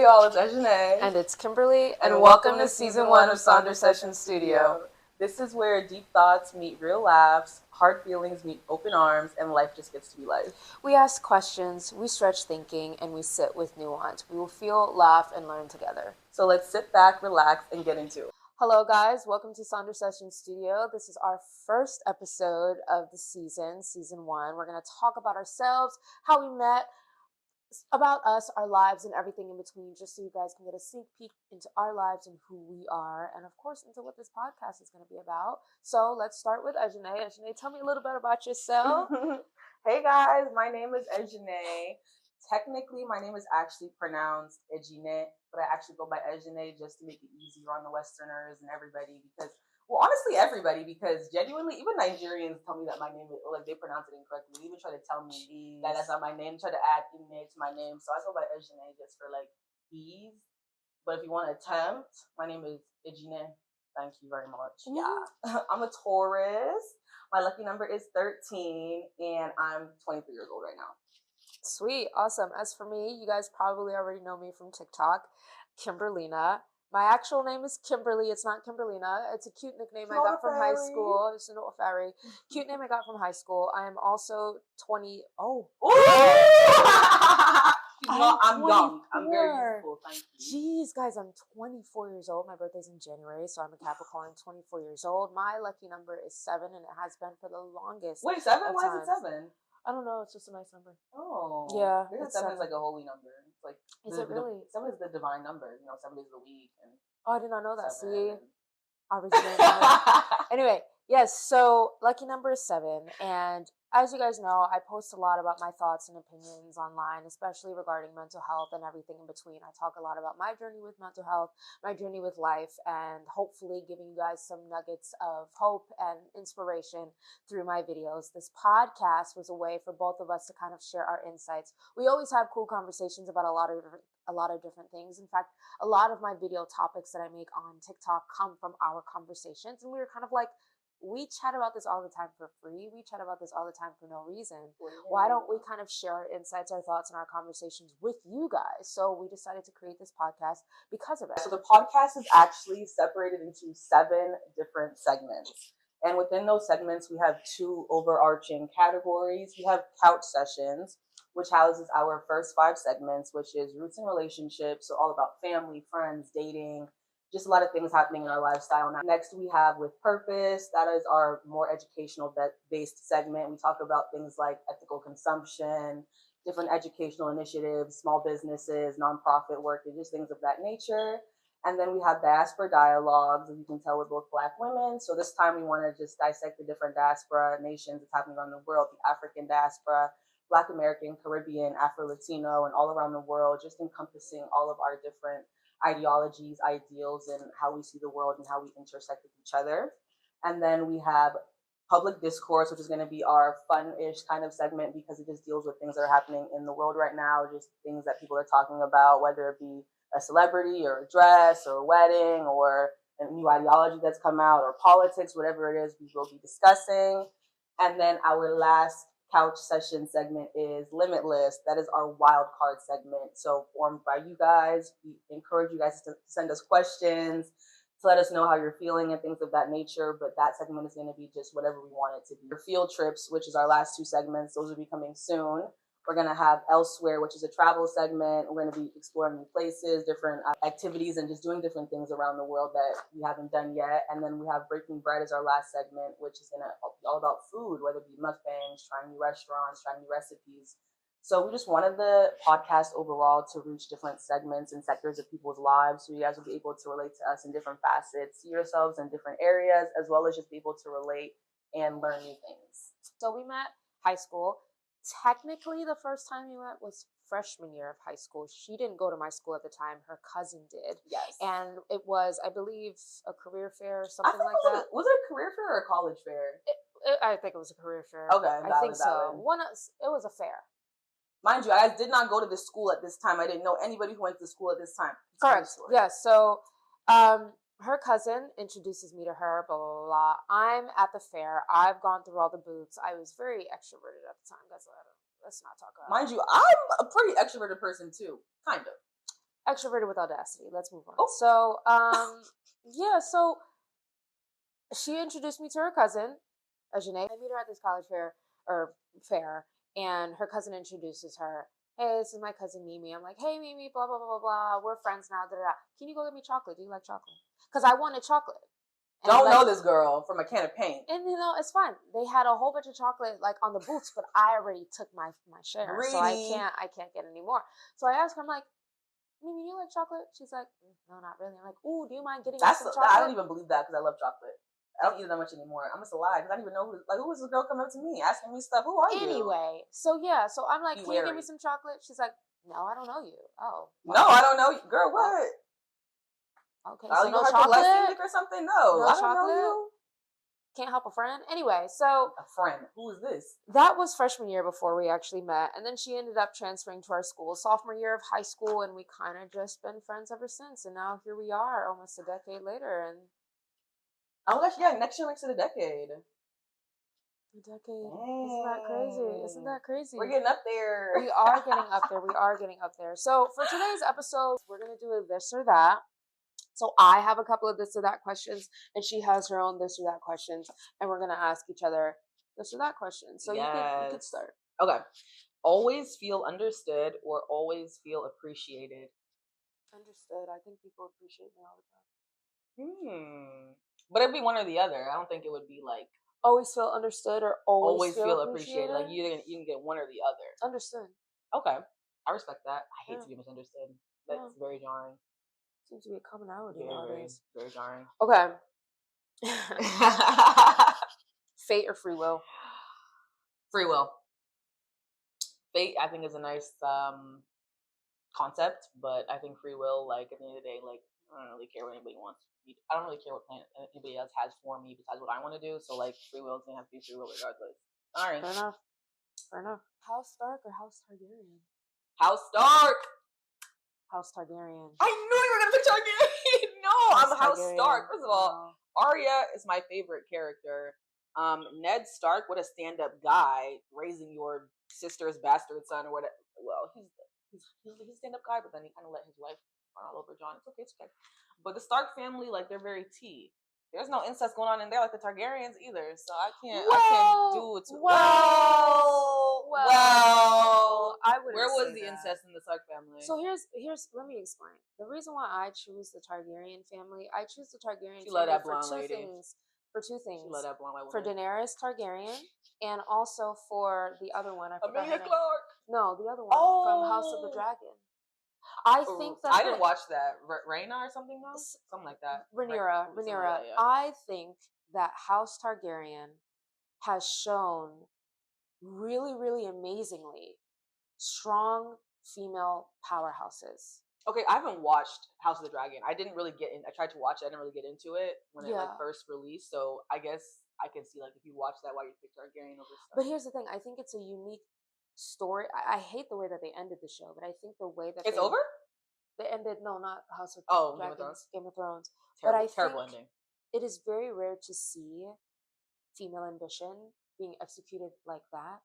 y'all, it's Ejine. And it's Kimberly, and welcome to Season 1 of Sonder Session Studio. This is where deep thoughts meet real laughs, hard feelings meet open arms, and life just gets to be life. We ask questions, we stretch thinking, and we sit with nuance. We will feel, laugh, and learn together. So let's sit back, relax, and get into it. Hello guys, welcome to Sonder Session Studio. This is our first episode of the season 1. We're going to talk about ourselves, how we met, about us, our lives, and everything in between, just so you guys can get a sneak peek into our lives and who we are, and of course into what this podcast is going to be about. So let's start with Ejine. Ejine, tell me a little bit about yourself. Hey guys, my name is Ejine. Technically, my name is actually pronounced Ejine, but I actually go by Ejine just to make it easier on the Westerners and everybody because, well, honestly, everybody, because genuinely, even Nigerians tell me that my name is, like, they pronounce it incorrectly. They even try to tell me that that's not my name, try to add Ine to my name. So I go by Ejine just for, like, ease. But if you want to attempt, my name is Ejine. Thank you very much. Yeah. I'm a Taurus. My lucky number is 13, and I'm 23 years old right now. Sweet. Awesome. As for me, you guys probably already know me from TikTok, Kimberlina. My actual name is Kimberly. It's not Kimberlina. It's a cute nickname I got from high school. It's not a fairy. Cute name I got from high school. I am also 20. Oh. I'm young. I'm very youthful. Thank you. Jeez, guys, I'm 24 years old. My birthday's in January, so I'm a Capricorn, 24 years old. My lucky number is 7, and it has been for the longest. Wait, 7? Why is it 7? I don't know. It's just a nice number. Oh. Yeah. Because 7 is like a holy number. It's like, is it really? 7 is the divine number. You know, 7 days of the week. And I did not know that. See? And... Anyway, yes, so lucky number is 7, and as you guys know, I post a lot about my thoughts and opinions online, especially regarding mental health and everything in between. I talk a lot about my journey with mental health, my journey with life, and hopefully giving you guys some nuggets of hope and inspiration through my videos. This podcast was a way for both of us to kind of share our insights. We always have cool conversations about a lot of different things. In fact, a lot of my video topics that I make on TikTok come from our conversations, and we were kind of like, we chat about this all the time for free. We chat about this all the time for no reason. Why don't we kind of share our insights, our thoughts, and our conversations with you guys? So we decided to create this podcast because of it. So the podcast is actually separated into 7 different segments. And within those segments, we have 2 overarching categories. We have couch sessions, which houses our first 5 segments, which is roots and relationships. So all about family, friends, dating, just a lot of things happening in our lifestyle. Now, next, we have With Purpose. That is our more educational-based segment. We talk about things like ethical consumption, different educational initiatives, small businesses, nonprofit work, and just things of that nature. And then we have Diaspora Dialogues, as you can tell, with both Black women. So this time we want to just dissect the different diaspora nations that's happening around the world, the African diaspora, Black American, Caribbean, Afro-Latino, and all around the world, just encompassing all of our different ideologies, ideals, and how we see the world and how we intersect with each other. And then we have Public Discourse, which is going to be our fun-ish kind of segment because it just deals with things that are happening in the world right now, just things that people are talking about, whether it be a celebrity or a dress or a wedding or a new ideology that's come out or politics, whatever it is, we will be discussing. And then our last couch session segment is Limitless. That is our wild card segment. So formed by you guys. We encourage you guys to send us questions, to let us know how you're feeling and things of that nature. But that segment is going to be just whatever we want it to be. Your field trips, which is our last 2 segments, those will be coming soon. We're going to have Elsewhere, which is a travel segment. We're going to be exploring new places, different activities, and just doing different things around the world that we haven't done yet. And then we have Breaking Bread as our last segment, which is going to be all about food, whether it be mukbangs, trying new restaurants, trying new recipes. So we just wanted the podcast overall to reach different segments and sectors of people's lives, so you guys will be able to relate to us in different facets, see yourselves in different areas, as well as just be able to relate and learn new things. So we met high school. Technically, the first time we met was freshman year of high school. She didn't go to my school at the time. Her cousin did. Yes. And it was, I believe, a career fair or something like that. Was it a career fair or a college fair? I think it was a career fair. Okay. I think so. It was a fair. Mind you, I did not go to this school at this time. I didn't know anybody who went to school at this time. Correct. Yes. So, her cousin introduces me to her, blah, blah, blah. I'm at the fair. I've gone through all the booths. I was very extroverted at the time. Let's not talk about it. Mind you, I'm a pretty extroverted person too. Kind of. extroverted with audacity. Let's move on. Oh. So, yeah, so she introduced me to her cousin, Ejine. I meet her at this college fair, and her cousin introduces her. Hey, this is my cousin Mimi. I'm like, hey Mimi, blah blah blah blah blah. We're friends now. Da, da, da. Can you go get me chocolate? Do you like chocolate? Because I wanted chocolate. And Don't know this girl from a can of paint. And it's fine. They had a whole bunch of chocolate like on the booths, but I already took my share, Greedy. so I can't get any more. So I asked her, I'm like, Mimi, you like chocolate? She's like, no, not really. I'm like, ooh, do you mind getting me some chocolate? I don't even believe that because I love chocolate. I don't eat it that much anymore. I'm just a lie because I don't even know who was this girl coming up to me asking me stuff? Who are you? Anyway, so yeah, so I'm like, can you give me some chocolate? She's like, no, I don't know you. Oh, no, I don't know you, girl. What? Okay, so you no chocolate or something? No, I don't chocolate? know you. Can't help a friend. Anyway, so a friend. Who is this? That was freshman year before we actually met, and then she ended up transferring to our school sophomore year of high school, and we kind of just been friends ever since. And now here we are, almost a decade later, and oh gosh, yeah, next year makes it a decade. A decade. Isn't that crazy? Isn't that crazy? We're getting up there. We are getting up there. We are getting up there. So for today's episode, we're gonna do a this or that. So I have a couple of this or that questions, and she has her own this or that questions, and we're gonna ask each other this or that questions. So you could start. Okay. Always feel understood or always feel appreciated? Understood. I think people appreciate me all the time. But it'd be one or the other. I don't think it would be like always feel understood or always feel appreciated. Like you can get one or the other. Understood. Okay. I respect that. I hate to be misunderstood. That's very jarring. Seems to be a commonality nowadays. Very jarring. Okay. Fate or free will? Free will. Fate, I think, is a nice concept, but I think free will, like at the end of the day, like I don't really care what anybody wants. I don't really care what plan anybody else has for me besides what I want to do. So like free will is gonna have to be free will regardless. All right. Fair enough. House Stark or House Targaryen? House Stark. House Targaryen. I knew you were gonna pick Targaryen. No, I'm House Stark. First of all, Arya is my favorite character. Ned Stark, what a stand-up guy, raising your sister's bastard son or whatever. Well, he's a stand-up guy, but then he kind of let his wife run all over Jon. It's okay. But the Stark family, like, they're very tea. There's no incest going on in there like the Targaryens either, so I can't do it. I wouldn't. Where was the incest in the Stark family? So here's let me explain. The reason why I choose the Targaryen family, I choose the Targaryen family for two things. She let that blonde white woman. For Daenerys Targaryen, and also for the other one. Emilia Clarke. No, the other one from House of the Dragon. I think that I didn't watch that. Rhaena or something else? Something like that. Rhaenyra. Yeah. I think that House Targaryen has shown really, really amazingly strong female powerhouses. Okay, I haven't watched House of the Dragon. I didn't really get in. I tried to watch it. I didn't really get into it when it first released. So I guess I can see like if you watch that, why you pick Targaryen over Stark. But here's the thing. I think it's a unique story. I hate the way that they ended the show, but I think the way that it's over. They ended not House of Dragons, Game of Thrones. Terrible ending. It is very rare to see female ambition being executed like that,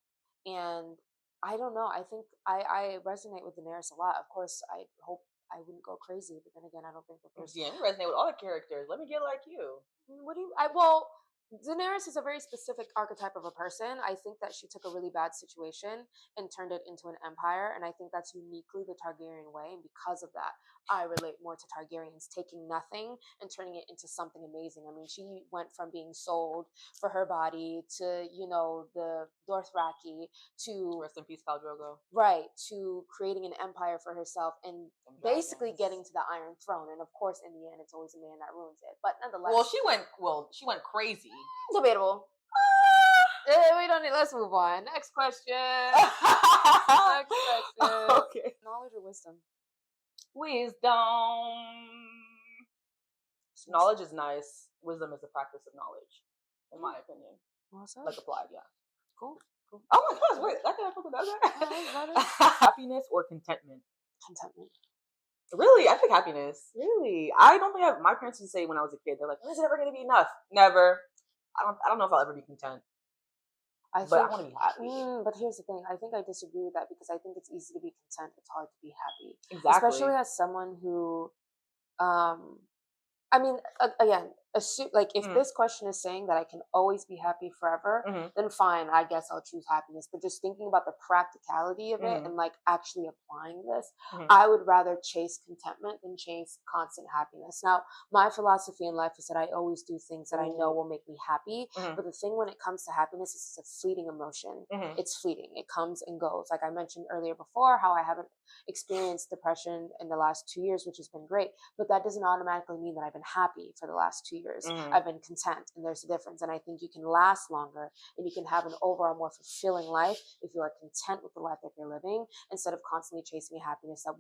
and I don't know. I think I resonate with Daenerys a lot. Of course, I hope I wouldn't go crazy, but then again, I don't think that there's. Yeah, you resonate with all the characters. Let me get like you. What do you? Daenerys is a very specific archetype of a person. I think that she took a really bad situation and turned it into an empire, and I think that's uniquely the Targaryen way, and because of that, I relate more to Targaryens taking nothing and turning it into something amazing. I mean, she went from being sold for her body to, the Dothraki to... Rest in peace, Khal Drogo. Right, to creating an empire for herself and basically getting to the Iron Throne. And of course, in the end, it's always a man that ruins it. But nonetheless... she went crazy. Debatable. We don't need. Let's move on. Next question. Okay. Knowledge or wisdom? Wisdom. Knowledge is nice. Wisdom is the practice of knowledge, in my opinion. Awesome. Like applied, yeah. Cool. Oh my gosh! Wait, I can't fuck with that. Happiness or contentment? Contentment. Really? I think happiness. Really? I don't think my parents used to say when I was a kid, they're like, "When is it ever going to be enough?" Never. I don't know if I'll ever be content. I but I think, want to be happy. but here's the thing. I think I disagree with that because I think it's easy to be content. It's hard to be happy, Exactly. especially as someone who, um, I mean, again, like if Mhm. this question is saying that I can always be happy forever, Mhm. then fine, I guess I'll choose happiness. But just thinking about the practicality of it Mhm. and like actually applying this, Mhm. I would rather chase contentment than chase constant happiness. Now, my philosophy in life is that I always do things that I know Ooh. will make me happy. Mhm. But the thing when it comes to happiness is it's a fleeting emotion. Mhm. It's fleeting. It comes and goes. Like I mentioned earlier before, how I haven't experienced depression in the last 2 years, which has been great. But that doesn't automatically mean that I've been happy for the last 2 years. Mhm. I've been content, and there's a difference. And I think you can last longer and you can have an overall more fulfilling life if you are content with the life that you're living instead of constantly chasing a happiness that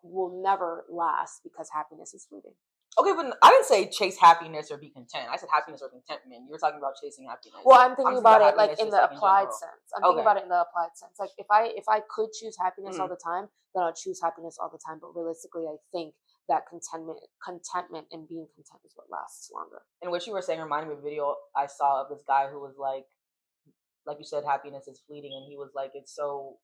will never last because happiness is fleeting. Okay, but I didn't say chase happiness or be content. I said happiness or contentment. You were talking about chasing happiness. Well, I'm thinking about it like happiness in just the like in applied general. sense. I'm thinking Okay. about it in the applied sense. Like if I could choose happiness all Mhm. the time, then I'll choose happiness all the time. But realistically, I think that contentment and being content is what lasts longer. And what you were saying reminded me of a video I saw of this guy who was like you said, happiness is fleeting, and he was like, it's so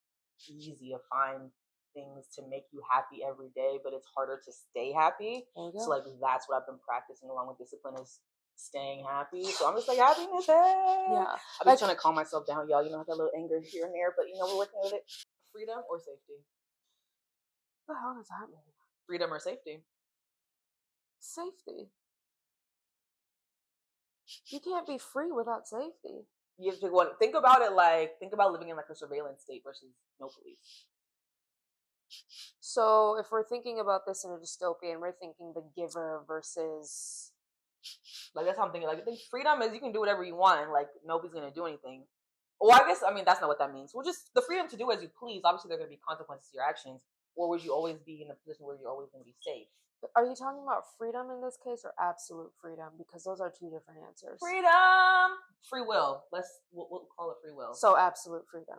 easy to find things to make you happy every day, but it's harder to stay happy. There you So go. like that's what I've been practicing along with discipline is staying happy. So I'm just like happiness. Hey. Yeah. I've been Like, trying to calm myself down, y'all. You know, I got a little anger here and there, but you know, we're working with it. Freedom or safety? what the hell does that mean? Freedom or safety? Safety. You can't be free without safety. You have to go and think about it like think about living in like a surveillance state versus no police. So if we're thinking about this in a dystopian, we're thinking the giver versus. Like that's how I'm thinking. Like I think freedom is you can do whatever you want, and like nobody's gonna do anything. Well, I guess I mean that's not what that means. Well, just the freedom to do as you please. Obviously, there are gonna be consequences to your actions. Or would you always be in a position where you're always gonna be safe? Are you talking about freedom in this case or absolute freedom? Because those are two different answers. Freedom, free will. We'll call it free will. So absolute freedom.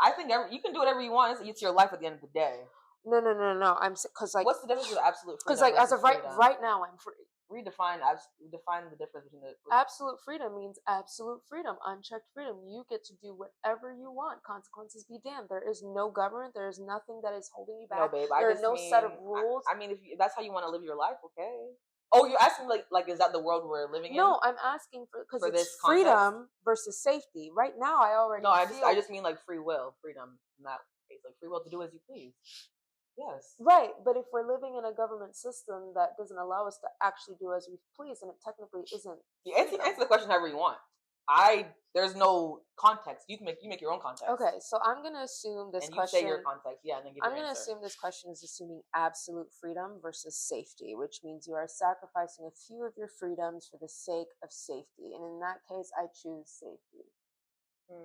I think you can do whatever you want. It's your life at the end of the day. No. I'm because like What's the difference with absolute freedom? because like as versus of freedom? right now I'm free. Redefine the difference between the Absolute freedom means absolute freedom, unchecked freedom. You get to do whatever you want. Consequences be damned. There is no government. There is nothing that is holding you back. No, babe. There I are just no mean, set of rules. I mean, if that's how you want to live your life, okay. Oh, you're asking like is that the world we're living in? No, I'm asking because For it's this freedom versus safety. Right now, I already No, I feel just mean like free will, freedom, not like free will to do as you please. Yes. right. But if we're living in a government system that doesn't allow us to actually do as we please, and it technically isn't. You answer the question however you want. There's no context. You make your own context. Okay, so I'm gonna assume this and you question. say your context, yeah, and then give I'm your gonna answer. assume this question is assuming absolute freedom versus safety, which means you are sacrificing a few of your freedoms for the sake of safety. And in that case, I choose safety.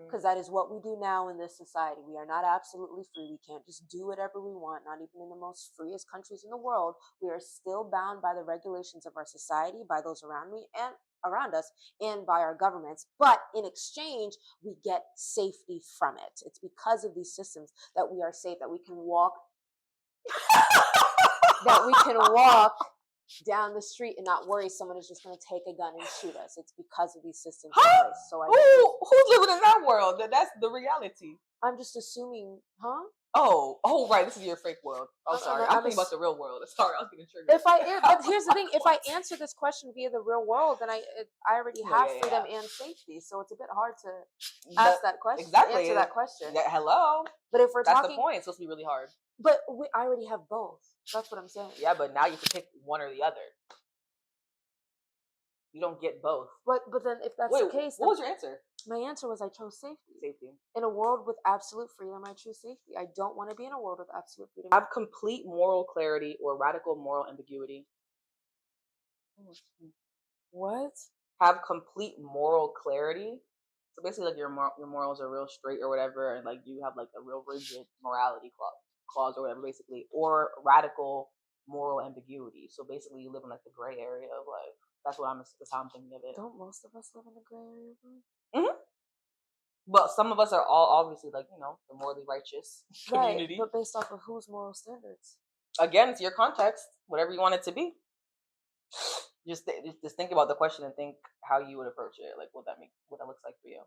Because that is what we do now in this society. We are not absolutely free. We can't just do whatever we want, not even in the most freest countries in the world. We are still bound by the regulations of our society, by those around me and around us, and by our governments. But in exchange, we get safety from it. It's because of these systems that we are safe, that we can walk down the street and not worry someone is just going to take a gun and shoot us. It's because of these systems in place. So who's living in that world? That's the reality. I'm just assuming, huh? Oh, right. This is your fake world. I'm sorry. I'm thinking about the real world. Sorry, I was getting triggered. But here's the thing: if I answer this question via the real world, then I already have freedom and safety. So it's a bit hard to ask that question. Exactly. Answer that question. Yeah, hello. But if we're that's talking, the point. It's supposed to be really hard. But I already have both. That's what I'm saying. Yeah, but now you can pick one or the other. You don't get both. But then if that's the case, what was your answer? My answer was I chose safety. Safety. In a world with absolute freedom, I choose safety. I don't want to be in a world with absolute freedom. Have complete moral clarity or radical moral ambiguity. What? Have complete moral clarity. So basically, like your morals are real straight or whatever, and like you have like a real rigid morality clause or whatever, basically, or radical moral ambiguity. So basically, you live in like the gray area of like that's how I'm thinking of it. Don't most of us live in the gray area? Mm-hmm. But some of us are all obviously like the morally righteous community. Right, but based off of whose moral standards? Again, it's your context, whatever you want it to be. Just think about the question and think how you would approach it, like what that looks like for you.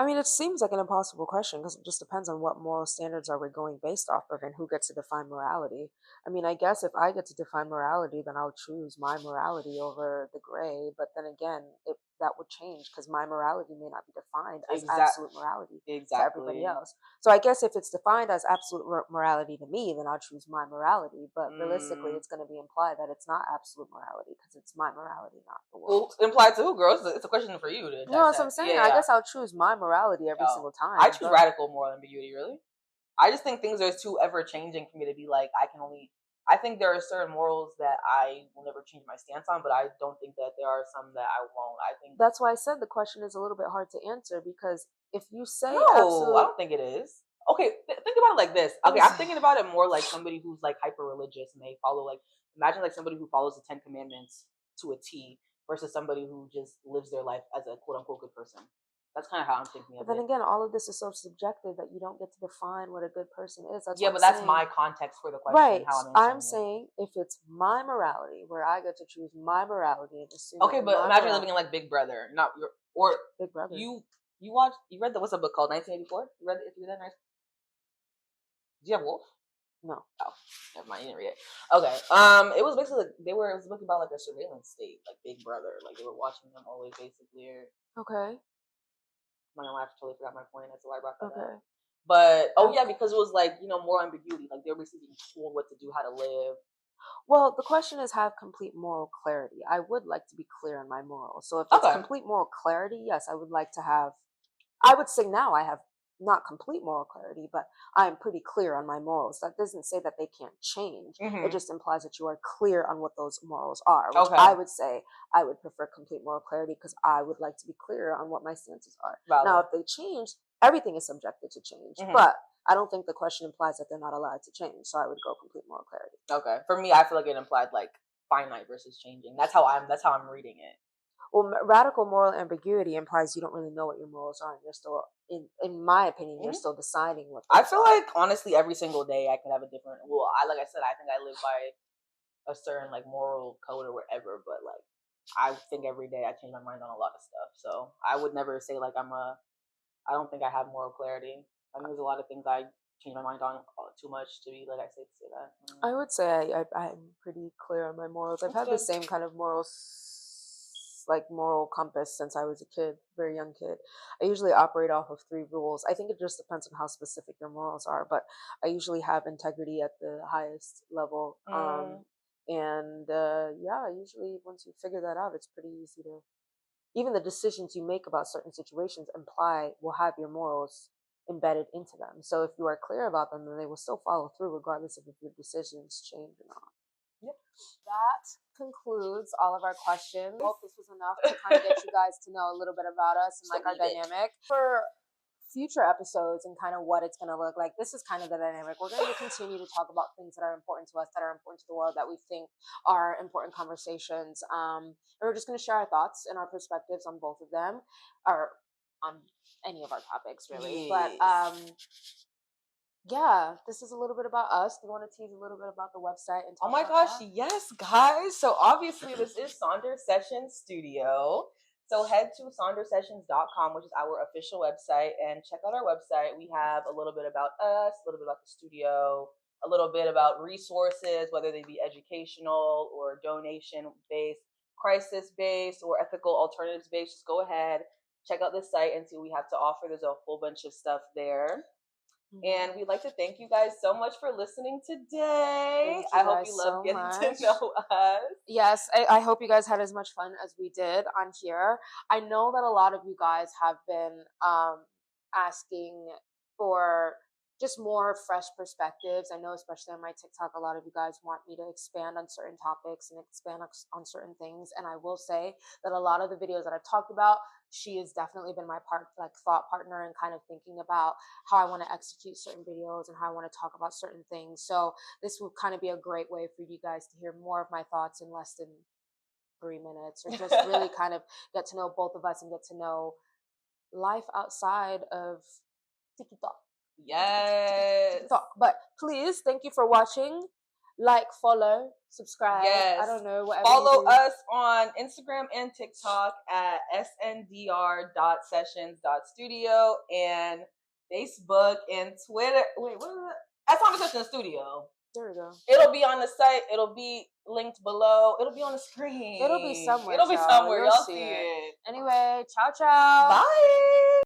I mean, it seems like an impossible question because it just depends on what moral standards are we going based off of and who gets to define morality. I mean, I guess if I get to define morality, then I'll choose my morality over the gray. But then again, that would change because my morality may not be defined as absolute morality to everybody Exactly. else. So I guess if it's defined as absolute morality to me, then I'll choose my morality. But realistically, it's going to be implied that it's not absolute morality because it's my morality, not the world. Well, implied to who, girl? It's a question for you to No, that's what I'm dissect. saying. I guess I'll choose my morality every Oh, single time. I choose radical moral ambiguity, really. I just think things are too ever changing for me to be like, I think there are certain morals that I will never change my stance on, but I don't think that there are some that I won't. I think. That's why I said the question is a little bit hard to answer because if you say No, absolute, I don't think it is. Okay, think about it like this. Okay, I'm thinking about it more like somebody who's like hyper religious and they follow like, imagine like somebody who follows the 10 Commandments to a T versus somebody who just lives their life as a quote unquote good person. That's kind of how I'm thinking of but then it. again, all of this is so subjective that you don't get to define what a good person is. That's Yeah, what but I'm that's saying. my context for the question. Right. How I'm answering it. saying if it's my morality, where I get to choose my morality and assume. Okay, but imagine living in like Big Brother, not your or Big Brother. You read the what's a book called 1984? You read that? Nice. Did you have Wolf? No. Oh, never mind. You didn't read it. Okay. It was basically it was a book about like a surveillance state, like Big Brother, like they were watching them always, basically. Okay. My I totally forgot my point. That's why I brought that Okay. up. But yeah, because it was like moral ambiguity. Like they were basically being told what to do, how to live. Well, the question is have complete moral clarity. I would like to be clear on my morals. So if it's complete moral clarity, yes, I would like to have. I would say now I have not complete moral clarity, but I am pretty clear on my morals. That doesn't say that they can't change. Mm-hmm. It just implies that you are clear on what those morals are, which I would say I would prefer complete moral clarity because I would like to be clear on what my stances are. Valid. Now, if they change, everything is subjected to change, but I don't think the question implies that they're not allowed to change. So I would go complete moral clarity. Okay. For me, I feel like it implied like finite versus changing. That's how I'm reading it. Well, radical moral ambiguity implies you don't really know what your morals are, and you're still, in my opinion, you're still deciding what. I feel like honestly, every single day I can have a different. Well, like I said, I think I live by a certain like moral code or whatever, but like I think every day I change my mind on a lot of stuff. So I would never say like I don't think I have moral clarity. I think there's a lot of things I change my mind on too much to be like I say to say that. I would say I'm pretty clear on my morals. I've had the same kind of moral compass since I was a kid, very young kid. I usually operate off of 3 rules. I think it just depends on how specific your morals are, but I usually have integrity at the highest level. Usually once you figure that out, it's pretty easy to. Even the decisions you make about certain situations will have your morals embedded into them. So if you are clear about them, then they will still follow through regardless of if your decisions change or not. Yep. That concludes all of our questions. I hope this was enough to kind of get you guys to know a little bit about us and like our dynamic. For future episodes and kind of what it's going to look like, this is kind of the dynamic. We're going to continue to talk about things that are important to us, that are important to the world, that we think are important conversations. And we're just going to share our thoughts and our perspectives on both of them, or on any of our topics, really. Yes. But yeah, this is a little bit about us. Do you want to tease a little bit about the website and talk Oh my about gosh, that? yes, guys. So obviously this is Sonder Session Studio. So head to sondersessions.com, which is our official website, and check out our website. We have a little bit about us, a little bit about the studio, a little bit about resources, whether they be educational or donation-based, crisis-based, or ethical alternatives-based. Just go ahead, check out the site and see what we have to offer. There's a whole bunch of stuff there. And we'd like to thank you guys so much for listening today. I hope you love getting to know us. Yes, I hope you guys had as much fun as we did on here. I know that a lot of you guys have been asking for just more fresh perspectives. I know, especially on my TikTok, a lot of you guys want me to expand on certain topics and expand on certain things. And I will say that a lot of the videos that I've talked about, she has definitely been my thought partner in kind of thinking about how I want to execute certain videos and how I want to talk about certain things. So this will kind of be a great way for you guys to hear more of my thoughts in less than 3 minutes, or just really kind of get to know both of us and get to know life outside of TikTok. Yes. But please, thank you for watching. like, follow, subscribe. Yes. I don't know, whatever Follow you do. us on Instagram and TikTok at sndr.sessions.studio and Facebook and Twitter. Wait, what is it? That's on the Session Studio. There we go. It'll be on the site. It'll be linked below. It'll be on the screen. It'll be somewhere. It'll be somewhere. You'll Y'all see see it. Anyway, ciao, ciao. Bye.